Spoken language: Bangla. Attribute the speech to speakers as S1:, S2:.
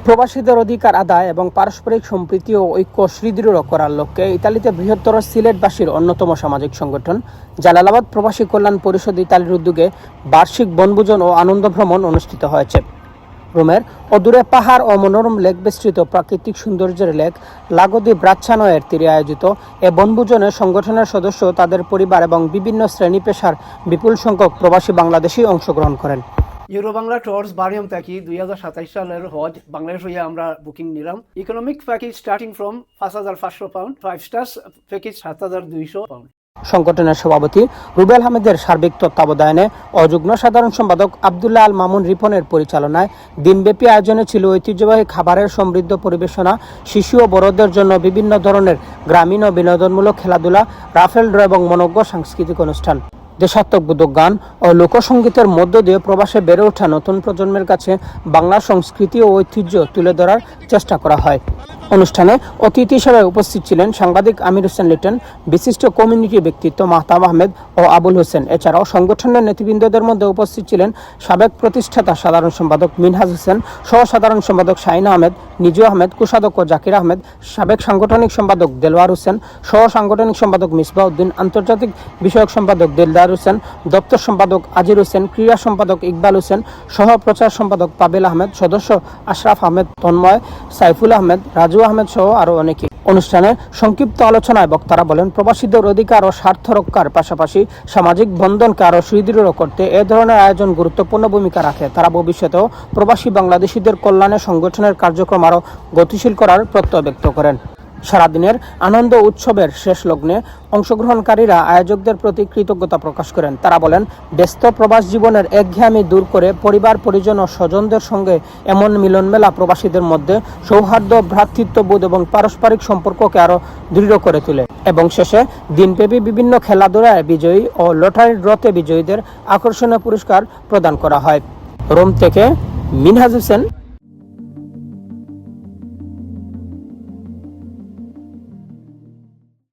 S1: প্রবাসীদের অধিকার আদায় এবং পারস্পরিক সম্প্রীতি ও ঐক্য সুদৃঢ় করার লক্ষ্যে ইতালিতে বৃহত্তর সিলেটবাসীর অন্যতম সামাজিক সংগঠন জালালাবাদ প্রবাসী কল্যাণ পরিষদ ইতালির উদ্যোগে বার্ষিক বনভোজন ও আনন্দ ভ্রমণ অনুষ্ঠিত হয়েছে। রোমের অদূরে পাহাড় ও মনোরম লেক বেষ্টিত প্রাকৃতিক সৌন্দর্যের লেক লাগোদি ব্রাচ্ছানয়ের তীরে আয়োজিত এ বনভোজনে সংগঠনের সদস্য, তাদের পরিবার এবং বিভিন্ন শ্রেণী পেশার বিপুল সংখ্যক প্রবাসী বাংলাদেশি অংশগ্রহণ করেন।
S2: ইউরো বাংলা ট্যুরস বারিয়াম থেকে 2027 সালের হজ বাংলাদেশ হইয়া আমরা বুকিং নিলাম। Economic package starting from 5,500 pound, 5 stars package 7,200 pound.
S1: সংগঠনের সভাপতি রুবেল আহমেদের সার্বিক তত্ত্বাবধানে ও যুগ্ম সাধারণ সম্পাদক আব্দুল্লাহ আল মামুন রিপনের পরিচালনায় দিনব্যাপী আয়োজনে ছিল ঐতিহ্যবাহী খাবারের সমৃদ্ধ পরিবেশনা, শিশু ও বড়দের জন্য বিভিন্ন ধরনের গ্রামীণ ও বিনোদনমূলক খেলাধুলা, রাফেল ড্র এবং মনোজ্ঞ সাংস্কৃতিক অনুষ্ঠান। দেশাত্মবোধক গান ও লোকসঙ্গীতের মধ্য দিয়ে প্রবাসে বেড়ে ওঠা নতুন প্রজন্মের কাছে বাংলা সংস্কৃতি ও ঐতিহ্য তুলে ধরার চেষ্টা করা হয়। অনুষ্ঠানে অতিথি হিসেবে উপস্থিত ছিলেন সাংবাদিক আমির হোসেন লিটন, বিশিষ্ট কমিউনিটি ব্যক্তিত্ব মাহতাব আহমেদ ও আবুল হোসেন। এছাড়াও সংগঠনের নেতৃবৃন্দদের মধ্যে উপস্থিত ছিলেন সাবেক প্রতিষ্ঠাতা সাধারণ সম্পাদক মিনহাজ হোসেন, সহ সাধারণ সম্পাদক শাহিন আহমেদ, নিজু আহমেদ, কোষাধ্যক্ষ জাকির আহমেদ, সাবেক সাংগঠনিক সম্পাদক দেলওয়ার হোসেন, সহ সাংগঠনিক সম্পাদক মিসবাহ উদ্দিন, আন্তর্জাতিক বিষয়ক সম্পাদক দিলদার হোসেন, দপ্তর সম্পাদক আজির হোসেন, ক্রীড়া সম্পাদক ইকবাল হোসেন, সহ প্রচার সম্পাদক পাবেল আহমেদ, সদস্য আশরাফ আহমেদ, তন্ময়, সাইফুল আহমেদ, রাজু আহমেদ সহ আরও অনেকে। অনুষ্ঠানে সংক্ষিপ্ত আলোচনায় বক্তারা বলেন, প্রবাসীদের অধিকার ও স্বার্থ রক্ষার পাশাপাশি সামাজিক বন্ধনকে আরও সুদৃঢ় করতে এ ধরনের আয়োজন গুরুত্বপূর্ণ ভূমিকা রাখে। তারা ভবিষ্যতেও প্রবাসী বাংলাদেশিদের কল্যাণে সংগঠনের কার্যক্রম আরও গতিশীল করার প্রত্যয় ব্যক্ত করেন। সারাদিনের আনন্দ উৎসবের শেষ লগ্নে অংশগ্রহণকারীরা আয়োজকদের প্রতি কৃতজ্ঞতা প্রকাশ করেন। তারা বলেন, ব্যস্ত প্রবাস জীবনের একঘেয়েমি দূর করে পরিবার, পরিজন ও স্বজনদের সঙ্গে এমন মিলনমেলা প্রবাসীদের মধ্যে সৌহার্দ্য, ভ্রাতৃত্ববোধ এবং পারস্পরিক সম্পর্ককে আরও দৃঢ় করে তোলে। এবং শেষে দিনব্যাপী বিভিন্ন খেলাধুলায় বিজয়ী ও লটারির ড্রতে বিজয়ীদের আকর্ষণীয় পুরস্কার প্রদান করা হয়। রোম থেকে মিনহাজ হোসেন।